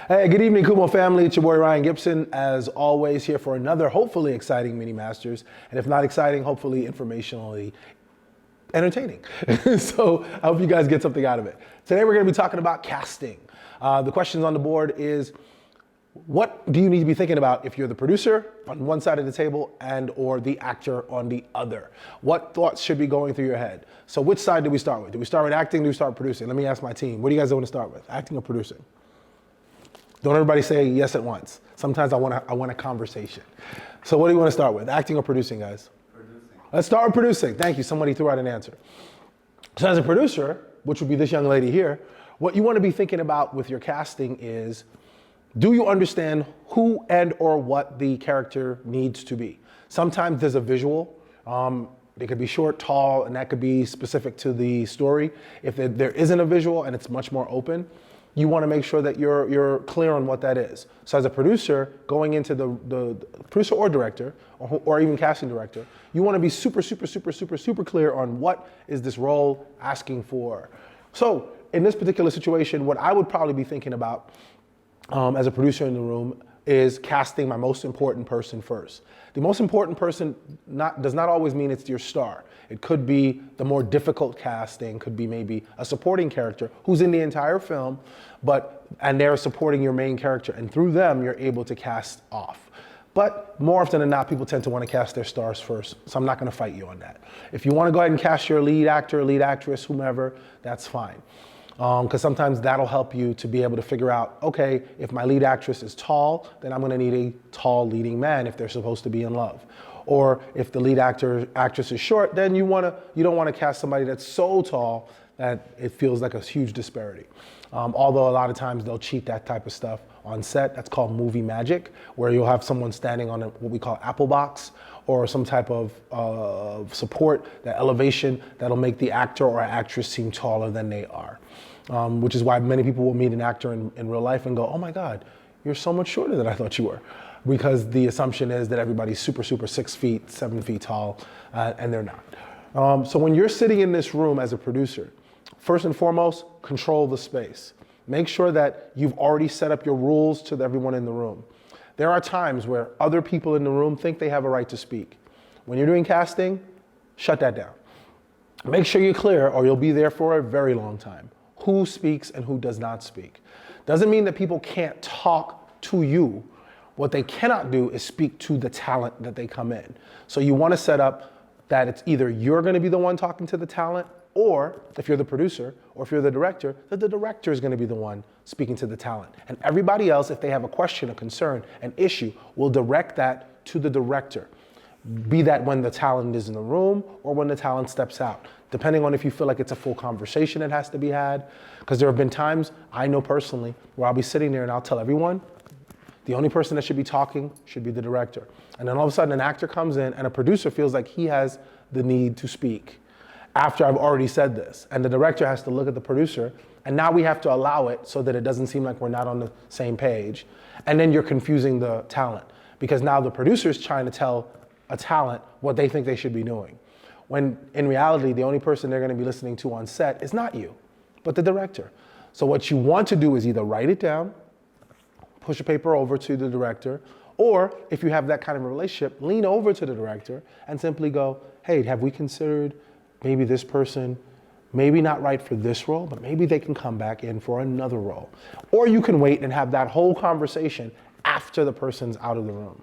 Hey, good evening, Khumo family. It's your boy Ryan Gibson, as always, here for another hopefully exciting mini masters, and if not exciting, hopefully informationally entertaining. So I hope you guys get something out of it. Today we're going to be talking about casting. The questions on the board is, what do you need to be thinking about if you're the producer on one side of the table and or the actor on the other? What thoughts should be going through your head? So which side do we start with? Do we start with acting? Do we start with producing? Let me ask my team. What do you guys want to start with? Acting or producing? Don't everybody say yes at once. Sometimes I want a conversation. So what do you want to start with? Acting or producing, guys? Producing. Let's start with producing. Thank you. Somebody threw out an answer. So as a producer, which would be this young lady here, what you want to be thinking about with your casting is, do you understand who and or what the character needs to be? Sometimes there's a visual. They could be short, tall, and that could be specific to the story. If there isn't a visual and it's much more open, you want to make sure that you're clear on what that is. So as a producer, going into the producer or director, or even casting director, you want to be super clear on what is this role asking for. So in this particular situation, what I would probably be thinking about as a producer in the room is casting my most important person first. The most important person does not always mean it's your star. It could be the more difficult casting, could be maybe a supporting character who's in the entire film, and they're supporting your main character, and through them you're able to cast off. But more often than not, people tend to want to cast their stars first, so I'm not going to fight you on that. If you want to go ahead and cast your lead actor, lead actress, whomever, that's fine. Because sometimes that'll help you to be able to figure out, okay, if my lead actress is tall, then I'm going to need a tall leading man if they're supposed to be in love. Or if the lead actress is short, then you don't want to cast somebody that's so tall that it feels like a huge disparity. Although a lot of times they'll cheat that type of stuff on set. That's called movie magic, where you'll have someone standing on what we call apple box, or some type of support, that elevation that'll make the actor or actress seem taller than they are. Which is why many people will meet an actor in real life and go, oh my God, you're so much shorter than I thought you were. Because the assumption is that everybody's super 6 feet, 7 feet tall, and they're not. So when you're sitting in this room as a producer, first and foremost, control the space. Make sure that you've already set up your rules to everyone in the room. There are times where other people in the room think they have a right to speak. When you're doing casting, shut that down. Make sure you're clear or you'll be there for a very long time. Who speaks and who does not speak. Doesn't mean that people can't talk to you. What they cannot do is speak to the talent that they come in. So you want to set up that it's either you're going to be the one talking to the talent, or if you're the producer or if you're the director, that the director is going to be the one speaking to the talent. And everybody else, if they have a question, a concern, an issue, will direct that to the director. Be that when the talent is in the room or when the talent steps out, depending on if you feel like it's a full conversation that has to be had. Because there have been times, I know personally, where I'll be sitting there and I'll tell everyone, the only person that should be talking should be the director. And then all of a sudden an actor comes in and a producer feels like he has the need to speak after I've already said this. And the director has to look at the producer, and now we have to allow it so that it doesn't seem like we're not on the same page. And then you're confusing the talent, because now the producer is trying to tell a talent what they think they should be doing. When in reality, the only person they're going to be listening to on set is not you, but the director. So what you want to do is either write it down, push a paper over to the director, or if you have that kind of a relationship, lean over to the director and simply go, hey, have we considered maybe this person, maybe not right for this role, but maybe they can come back in for another role. Or you can wait and have that whole conversation after the person's out of the room.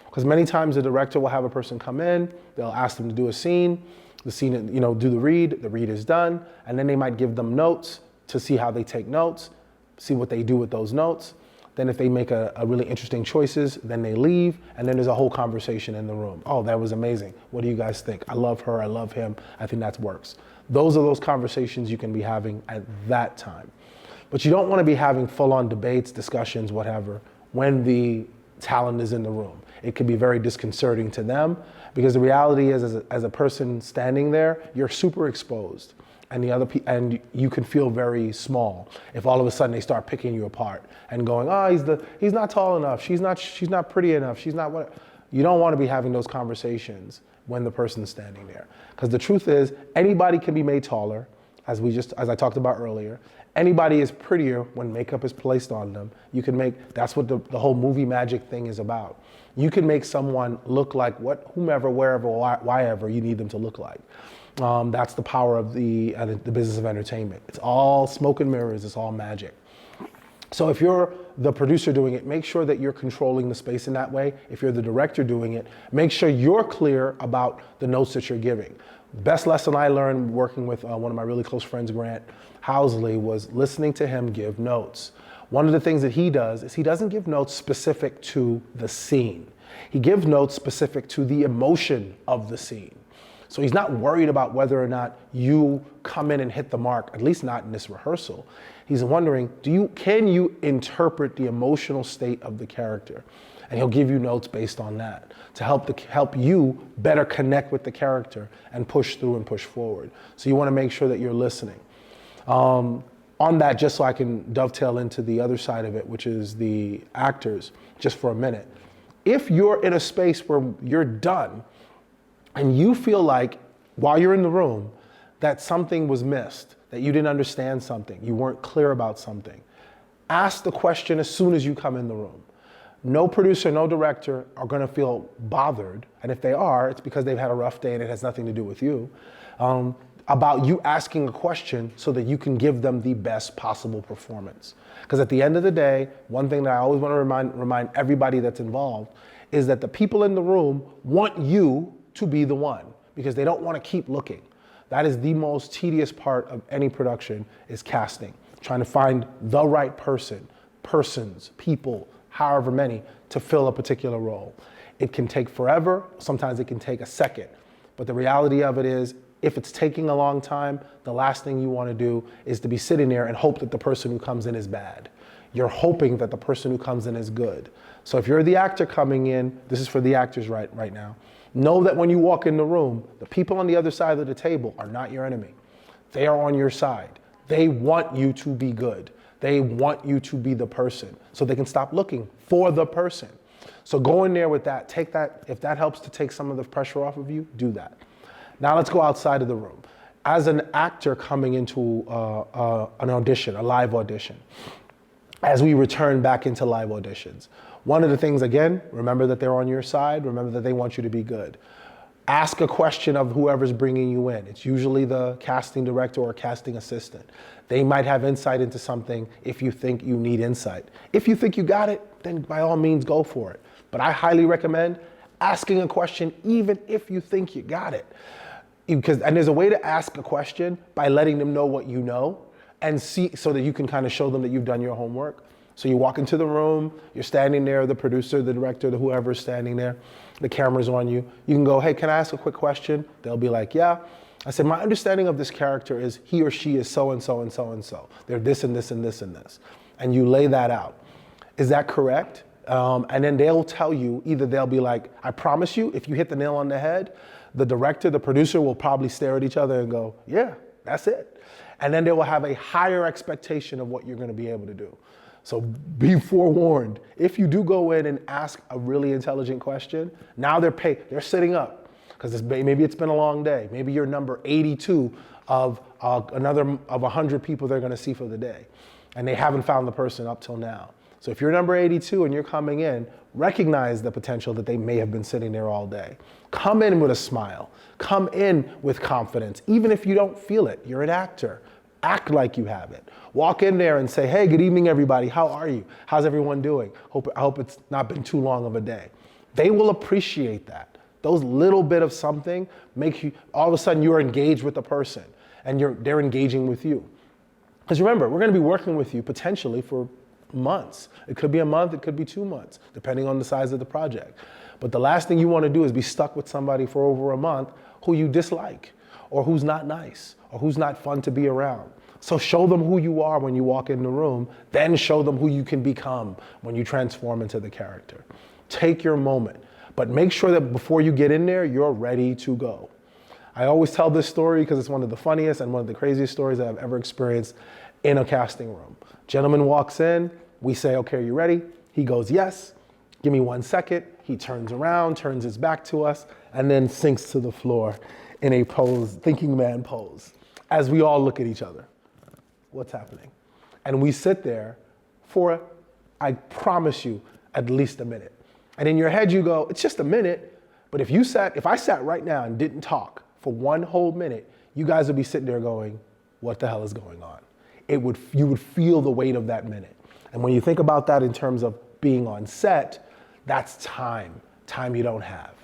Because many times the director will have a person come in, they'll ask them to do a scene, the scene, do the read is done, and then they might give them notes to see how they take notes, see what they do with those notes. Then if they make a really interesting choices, then they leave, and then there's a whole conversation in the room. Oh, that was amazing. What do you guys think? I love her, I love him. I think that works. Those are those conversations you can be having at that time. But you don't want to be having full-on debates, discussions, whatever, when the talent is in the room. It can be very disconcerting to them, because the reality is, as a person standing there, you're super exposed. And you can feel very small if all of a sudden they start picking you apart and going, oh, he's not tall enough, she's not pretty enough, she's not what. You don't want to be having those conversations when the person's standing there. Because the truth is, anybody can be made taller, as I talked about earlier, anybody is prettier when makeup is placed on them. You can make, that's what the whole movie magic thing is about. You can make someone look like whomever, wherever, whyever you need them to look like. That's the power of the business of entertainment. It's all smoke and mirrors, it's all magic. So if you're the producer doing it, make sure that you're controlling the space in that way. If you're the director doing it, make sure you're clear about the notes that you're giving. Best lesson I learned working with one of my really close friends, Grant Housley, was listening to him give notes. One of the things that he does is he doesn't give notes specific to the scene. He gives notes specific to the emotion of the scene. So he's not worried about whether or not you come in and hit the mark, at least not in this rehearsal. He's wondering, can you interpret the emotional state of the character? And he'll give you notes based on that to help you better connect with the character and push through and push forward. So you want to make sure that you're listening. On that, just so I can dovetail into the other side of it, which is the actors, just for a minute. If you're in a space where you're done and you feel like, while you're in the room, that something was missed, that you didn't understand something, you weren't clear about something, ask the question as soon as you come in the room. No producer, no director are going to feel bothered, and if they are, it's because they've had a rough day and it has nothing to do with you, about you asking a question so that you can give them the best possible performance. Because at the end of the day, one thing that I always want to remind everybody that's involved is that the people in the room want you to be the one, because they don't want to keep looking. That is the most tedious part of any production, is casting. Trying to find the right persons, people, however many, to fill a particular role. It can take forever, sometimes it can take a second. But the reality of it is, if it's taking a long time, the last thing you want to do is to be sitting there and hope that the person who comes in is bad. You're hoping that the person who comes in is good. So if you're the actor coming in, this is for the actors right now, know that when you walk in the room, the people on the other side of the table are not your enemy. They are on your side. They want you to be good. They want you to be the person, so they can stop looking for the person. So go in there with that, take that, if that helps to take some of the pressure off of you, do that. Now let's go outside of the room. As an actor coming into an audition, a live audition, as we return back into live auditions, one of the things, again, remember that they're on your side, remember that they want you to be good. Ask a question of whoever's bringing you in. It's usually the casting director or casting assistant. They might have insight into something if you think you need insight. If you think you got it, then by all means go for it. But I highly recommend asking a question even if you think you got it. And there's a way to ask a question by letting them know what you know, and see, so that you can kind of show them that you've done your homework. So you walk into the room, you're standing there, the producer, the director, whoever's standing there, the camera's on you. You can go, hey, can I ask a quick question? They'll be like, yeah. I said, my understanding of this character is he or she is so and so and so and so. They're this and this and this and this. And you lay that out. Is that correct? And then they'll tell you, either they'll be like, I promise you, if you hit the nail on the head, the director, the producer will probably stare at each other and go, yeah, that's it. And then they will have a higher expectation of what you're going to be able to do. So be forewarned. If you do go in and ask a really intelligent question, now they're sitting up, because maybe it's been a long day. Maybe you're number 82 of 100 people they're going to see for the day, and they haven't found the person up till now. So if you're number 82 and you're coming in, recognize the potential that they may have been sitting there all day. Come in with a smile. Come in with confidence. Even if you don't feel it, you're an actor. Act like you have it. Walk in there and say, hey, good evening, everybody. How are you? How's everyone doing? I hope it's not been too long of a day. They will appreciate that. Those little bit of something make you, all of a sudden you're engaged with the person, and they're engaging with you. Because remember, we're going to be working with you potentially for months. It could be a month, it could be 2 months, depending on the size of the project. But the last thing you want to do is be stuck with somebody for over a month who you dislike, or who's not nice, or who's not fun to be around. So show them who you are when you walk in the room, then show them who you can become when you transform into the character. Take your moment, but make sure that before you get in there, you're ready to go. I always tell this story because it's one of the funniest and one of the craziest stories that I've ever experienced in a casting room. Gentleman walks in, we say, okay, are you ready? He goes, yes. Give me 1 second. He turns around, turns his back to us, and then sinks to the floor in a pose, thinking man pose. as we all look at each other. What's happening? And we sit there for, I promise you, at least a minute. And in your head you go, it's just a minute. But if I sat right now and didn't talk for one whole minute, you guys would be sitting there going, what the hell is going on? You would feel the weight of that minute. And when you think about that in terms of being on set, that's time you don't have.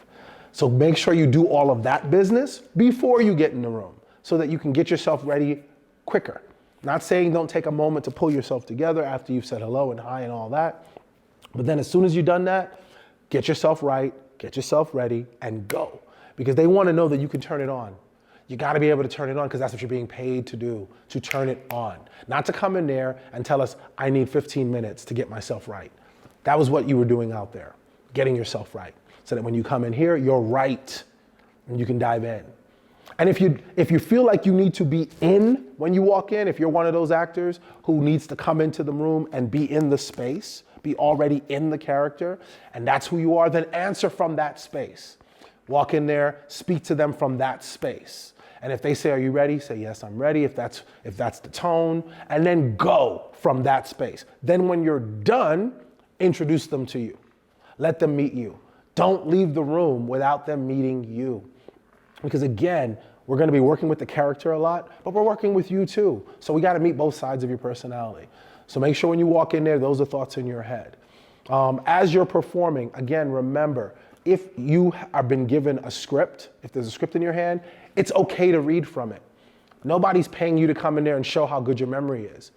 So make sure you do all of that business before you get in the room so that you can get yourself ready quicker. Not saying don't take a moment to pull yourself together after you've said hello and hi and all that. But then as soon as you've done that, get yourself right, get yourself ready, and go. Because they want to know that you can turn it on. You got to be able to turn it on because that's what you're being paid to do, to turn it on. Not to come in there and tell us, I need 15 minutes to get myself right. That was what you were doing out there, getting yourself right. So that when you come in here, you're right and you can dive in. And if you feel like you need to be in when you walk in, if you're one of those actors who needs to come into the room and be in the space, be already in the character, and that's who you are, then answer from that space. Walk in there, speak to them from that space. And if they say, are you ready? Say, yes, I'm ready, if that's the tone, and then go from that space. Then when you're done, introduce them to you. Let them meet you. Don't leave the room without them meeting you. Because again, we're going to be working with the character a lot, but we're working with you too. So we got to meet both sides of your personality. So make sure when you walk in there, those are thoughts in your head. As you're performing, again, remember, if you have been given a script, if there's a script in your hand, it's okay to read from it. Nobody's paying you to come in there and show how good your memory is.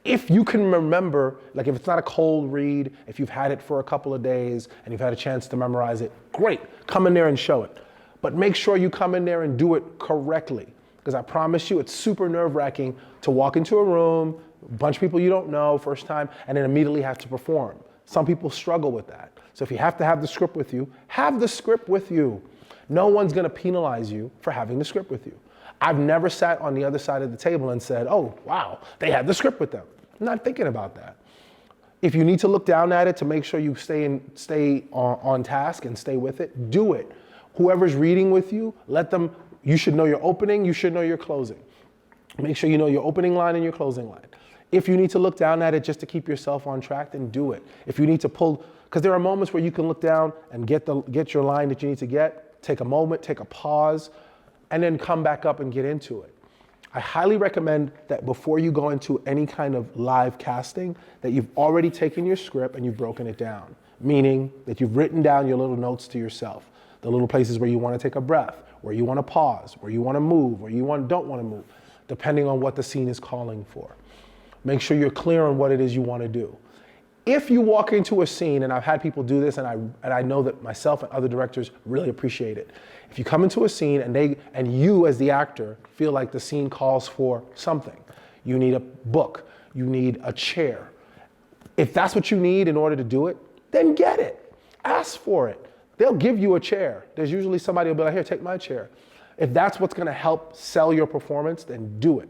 If you can remember, like if it's not a cold read, if you've had it for a couple of days and you've had a chance to memorize it, great, come in there and show it. But make sure you come in there and do it correctly. Because I promise you, it's super nerve-wracking to walk into a room, a bunch of people you don't know, first time, and then immediately have to perform. Some people struggle with that. So if you have to have the script with you, have the script with you. No one's gonna penalize you for having the script with you. I've never sat on the other side of the table and said, oh, wow, they had the script with them. I'm not thinking about that. If you need to look down at it to make sure you stay on task and stay with it, do it. Whoever's reading with you, you should know your opening, you should know your closing. Make sure you know your opening line and your closing line. If you need to look down at it just to keep yourself on track, then do it. If you need to pull, because there are moments where you can look down and get your line that you need to get, take a moment, take a pause, and then come back up and get into it. I highly recommend that before you go into any kind of live casting, that you've already taken your script and you've broken it down, meaning that you've written down your little notes to yourself, the little places where you want to take a breath, where you want to pause, where you want to move, where you don't want to move, depending on what the scene is calling for. Make sure you're clear on what it is you want to do. If you walk into a scene, and I've had people do this, and I know that myself and other directors really appreciate it. If you come into a scene and you as the actor feel like the scene calls for something, you need a book, you need a chair. If that's what you need in order to do it, then get it. Ask for it. They'll give you a chair. There's usually somebody who'll be like, here, take my chair. If that's what's gonna help sell your performance, then do it.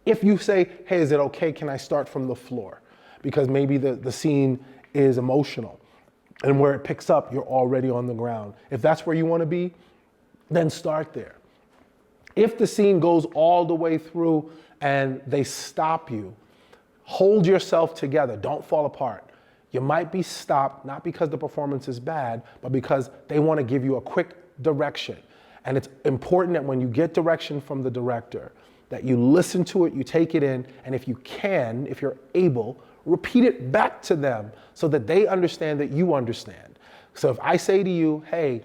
If you say, hey, is it okay, can I start from the floor? Because maybe the scene is emotional and where it picks up, you're already on the ground. If that's where you wanna be, then start there. If the scene goes all the way through and they stop you, hold yourself together, don't fall apart. You might be stopped, not because the performance is bad, but because they wanna give you a quick direction. And it's important that when you get direction from the director, that you listen to it, you take it in, and if you can, if you're able, repeat it back to them so that they understand that you understand. So if I say to you, hey,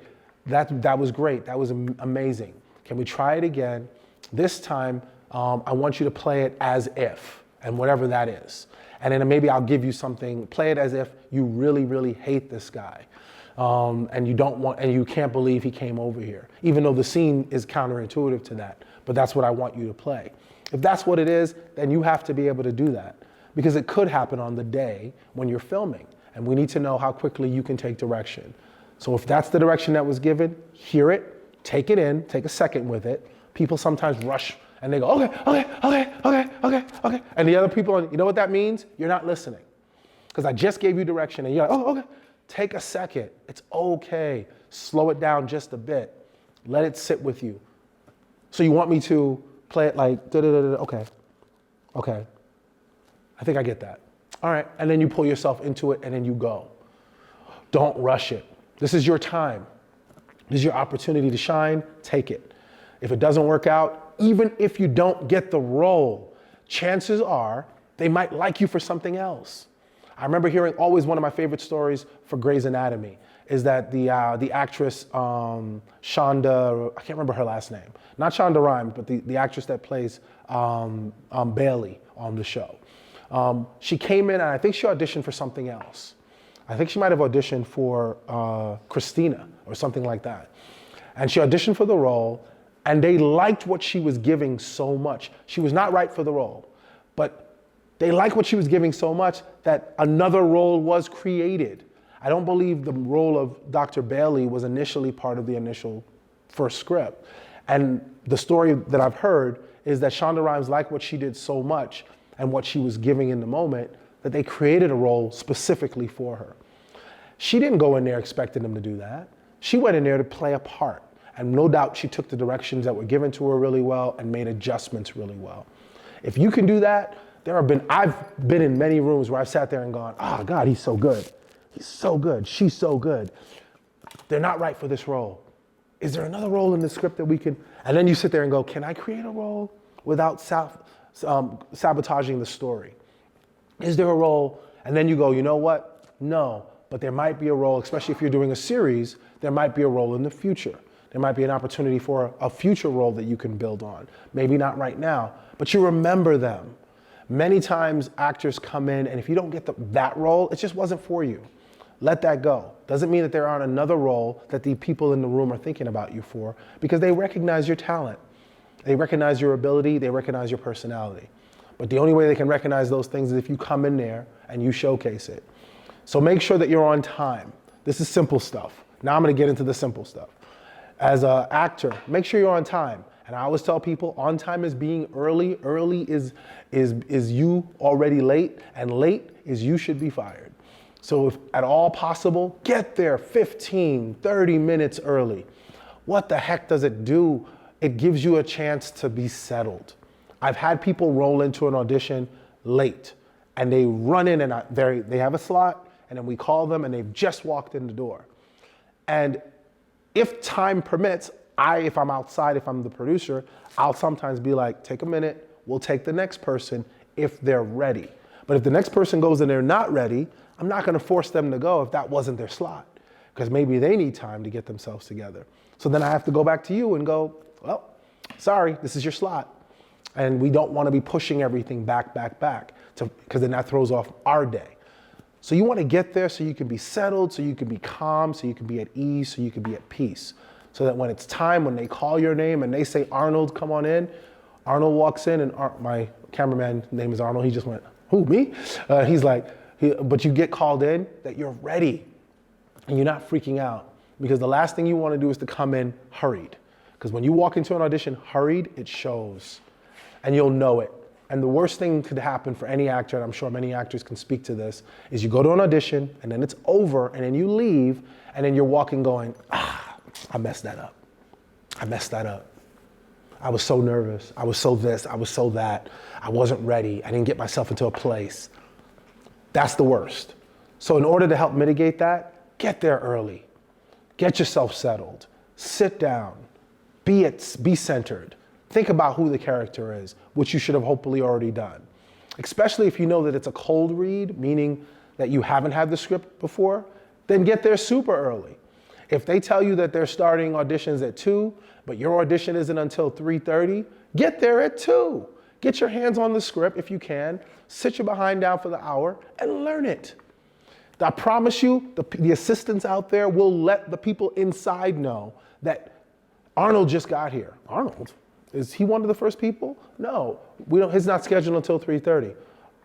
that was great, that was amazing, can we try it again? This time, I want you to play it as if, and whatever that is. And then maybe I'll give you something, play it as if you really, really hate this guy. And you can't believe he came over here, even though the scene is counterintuitive to that. But that's what I want you to play. If that's what it is, then you have to be able to do that, because it could happen on the day when you're filming, and we need to know how quickly you can take direction. So if that's the direction that was given, hear it, take it in, take a second with it. People sometimes rush and they go, okay. And the other people, you know what that means? You're not listening. Because I just gave you direction and you're like, okay. Take a second, it's okay. Slow it down just a bit. Let it sit with you. So you want me to play it like, da-da-da-da, okay, okay. I think I get that. All right, and then you pull yourself into it and then you go. Don't rush it. This is your time. This is your opportunity to shine, take it. If it doesn't work out, even if you don't get the role, chances are they might like you for something else. I remember hearing always one of my favorite stories for Grey's Anatomy is that the actress Shonda, I can't remember her last name, not Shonda Rhimes, but the actress that plays Bailey on the show. She came in and I think she auditioned for something else. I think she might have auditioned for Christina or something like that. And she auditioned for the role and they liked what she was giving so much. She was not right for the role, but they liked what she was giving so much that another role was created. I don't believe the role of Dr. Bailey was initially part of the initial first script. And the story that I've heard is that Shonda Rhimes liked what she did so much and what she was giving in the moment that they created a role specifically for her. She didn't go in there expecting them to do that. She went in there to play a part. And no doubt she took the directions that were given to her really well and made adjustments really well. If you can do that, I've been in many rooms where I've sat there and gone, oh God, he's so good. He's so good, she's so good. They're not right for this role. Is there another role in the script that we can, and then you sit there and go, can I create a role without sabotaging the story? Is there a role? And then you go, you know what? No, but there might be a role, especially if you're doing a series, there might be a role in the future. There might be an opportunity for a future role that you can build on. Maybe not right now, but you remember them. Many times actors come in and if you don't get that role, it just wasn't for you. Let that go. Doesn't mean that there aren't another role that the people in the room are thinking about you for because they recognize your talent. They recognize your ability, they recognize your personality. But the only way they can recognize those things is if you come in there and you showcase it. So make sure that you're on time. This is simple stuff. Now I'm gonna get into the simple stuff. As an actor, make sure you're on time. And I always tell people, on time is being early. Early is you already late, and late is you should be fired. So if at all possible, get there 15, 30 minutes early. What the heck does it do? It gives you a chance to be settled. I've had people roll into an audition late, and they run in and they have a slot, and then we call them, and they've just walked in the door. And if time permits, if I'm outside, if I'm the producer, I'll sometimes be like, take a minute, we'll take the next person if they're ready. But if the next person goes and they're not ready, I'm not gonna force them to go if that wasn't their slot, because maybe they need time to get themselves together. So then I have to go back to you and go, well, sorry, this is your slot. And we don't wanna be pushing everything back, because then that throws off our day. So you wanna get there so you can be settled, so you can be calm, so you can be at ease, so you can be at peace. So that when it's time, when they call your name and they say, Arnold, come on in, Arnold walks in and my cameraman name is Arnold, he just went, who, me? He's like, but you get called in, that you're ready and you're not freaking out, because the last thing you wanna do is to come in hurried. Because when you walk into an audition hurried, it shows and you'll know it. And the worst thing could happen for any actor, and I'm sure many actors can speak to this, is you go to an audition and then it's over and then you leave and then you're walking going, I messed that up. I messed that up. I was so nervous. I was so this, I was so that. I wasn't ready. I didn't get myself into a place. That's the worst. So in order to help mitigate that, get there early. Get yourself settled. Sit down. Be centered. Think about who the character is, which you should have hopefully already done. Especially if you know that it's a cold read, meaning that you haven't had the script before, then get there super early. If they tell you that they're starting auditions at 2, but your audition isn't until 3:30, get there at 2. Get your hands on the script if you can, sit your behind down for the hour and learn it. I promise you, the assistants out there will let the people inside know that Arnold just got here. Arnold? Is he one of the first people? No, he's not scheduled until 3:30.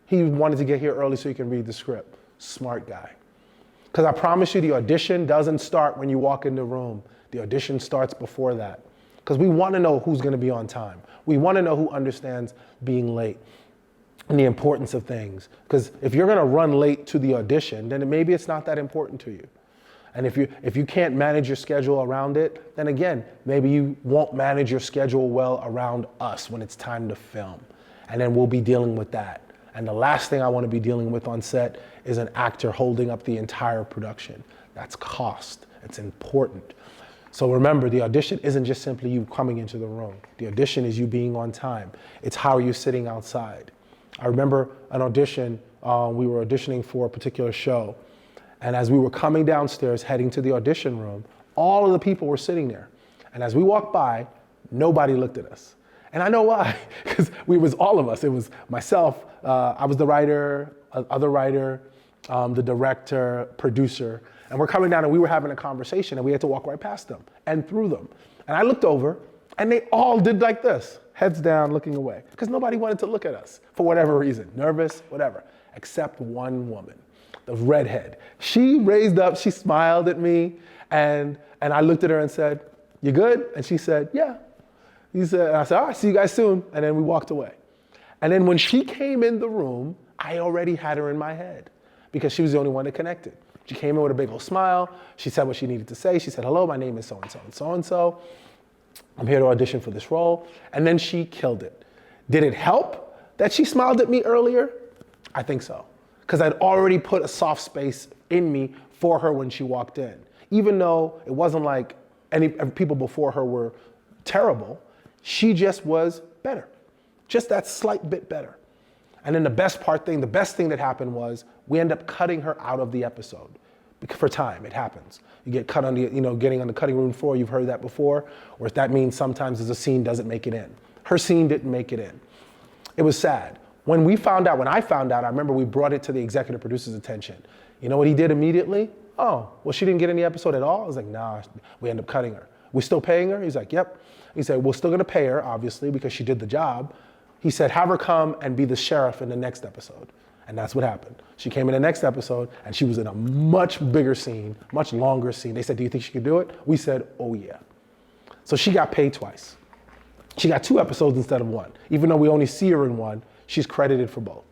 He wanted to get here early so he can read the script. Smart guy. Because I promise you, the audition doesn't start when you walk in the room. The audition starts before that. Because we want to know who's going to be on time. We want to know who understands being late and the importance of things. Because if you're going to run late to the audition, then maybe it's not that important to you. And if you can't manage your schedule around it, then again, maybe you won't manage your schedule well around us when it's time to film. And then we'll be dealing with that. And the last thing I want to be dealing with on set is an actor holding up the entire production. That's cost. It's important. So remember, the audition isn't just simply you coming into the room. The audition is you being on time. It's how are you sitting outside. I remember an audition, we were auditioning for a particular show. And as we were coming downstairs, heading to the audition room, all of the people were sitting there. And as we walked by, nobody looked at us. And I know why, because it was all of us. It was myself, I was the writer, other writer, the director, producer, and we're coming down and we were having a conversation and we had to walk right past them and through them. And I looked over and they all did like this, heads down, looking away, because nobody wanted to look at us for whatever reason, nervous, whatever, except one woman, the redhead. She raised up, she smiled at me, and I looked at her and said, "You good?" And she said, "Yeah." And I said, "All right, see you guys soon." And then we walked away. And then when she came in the room, I already had her in my head because she was the only one that connected. She came in with a big old smile. She said what she needed to say. She said, "Hello, my name is so-and-so and so-and-so. I'm here to audition for this role." And then she killed it. Did it help that she smiled at me earlier? I think so. Because I'd already put a soft space in me for her when she walked in. Even though it wasn't like any people before her were terrible, she just was better. Just that slight bit better. And then the best thing that happened was we end up cutting her out of the episode. For time, it happens. You get cut on getting on the cutting room floor, you've heard that before, or if that means sometimes there's a scene doesn't make it in. Her scene didn't make it in. It was sad. When I found out, I remember we brought it to the executive producer's attention. You know what he did immediately? "Oh, well, she didn't get in the episode at all?" I was like, "Nah, we end up cutting her." "We still paying her?" He's like, "Yep." He said, "We're still gonna pay her, obviously, because she did the job." He said, "Have her come and be the sheriff in the next episode." And that's what happened. She came in the next episode and she was in a much bigger scene, much longer scene. They said, "Do you think she could do it?" We said, "Oh yeah." So she got paid twice. She got 2 episodes instead of 1. Even though we only see her in 1, she's credited for both.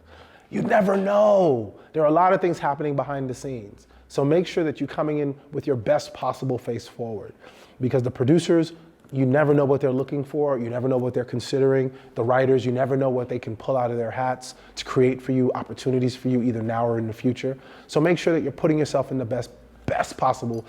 You never know. There are a lot of things happening behind the scenes. So make sure that you're coming in with your best possible face forward, because the producers, you never know what they're looking for. You never know what they're considering. The writers, you never know what they can pull out of their hats to create for you opportunities for you either now or in the future. So make sure that you're putting yourself in the best possible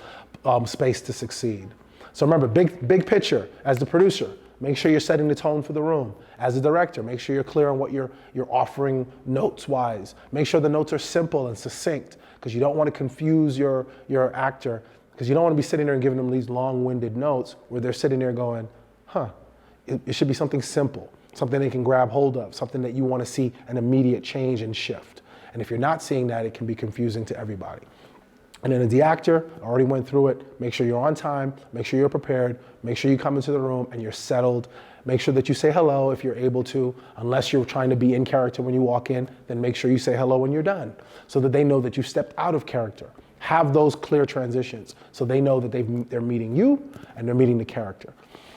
space to succeed. So remember, big picture as the producer. Make sure you're setting the tone for the room. As a director, make sure you're clear on what you're offering notes-wise. Make sure the notes are simple and succinct, because you don't want to confuse your actor, because you don't want to be sitting there and giving them these long-winded notes where they're sitting there going, it should be something simple, something they can grab hold of, something that you want to see an immediate change and shift. And if you're not seeing that, it can be confusing to everybody. And then as the actor, I already went through it, make sure you're on time, make sure you're prepared, make sure you come into the room and you're settled. Make sure that you say hello if you're able to. Unless you're trying to be in character when you walk in, then make sure you say hello when you're done, so that they know that you stepped out of character. Have those clear transitions so they know that they're meeting you and they're meeting the character.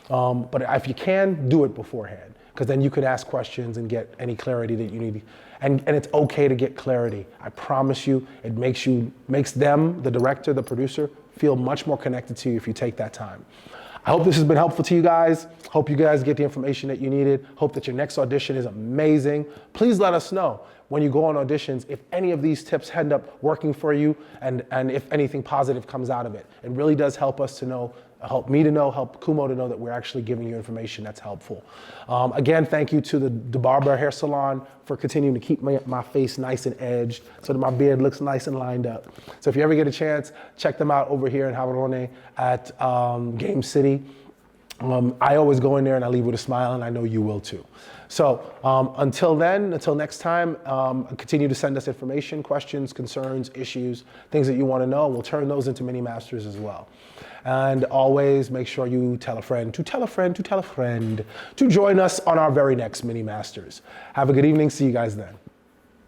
But if you can, do it beforehand, because then you could ask questions and get any clarity that you need. And it's okay to get clarity. I promise you, it makes them, the director, the producer, feel much more connected to you if you take that time. I hope this has been helpful to you guys. Hope you guys get the information that you needed. Hope that your next audition is amazing. Please let us know when you go on auditions if any of these tips end up working for you and if anything positive comes out of it. It really does help us to know, help me to know, help Khumo to know that we're actually giving you information that's helpful. Again, thank you to the Barber Hair Salon for continuing to keep my face nice and edged so that my beard looks nice and lined up. So if you ever get a chance, check them out over here in Havrone at Game City. I always go in there and I leave with a smile, and I know you will too. So until next time, continue to send us information, questions, concerns, issues, things that you want to know. We'll turn those into mini masters as well. And always make sure you tell a friend to tell a friend to tell a friend to join us on our very next mini masters. Have a good evening. See you guys then.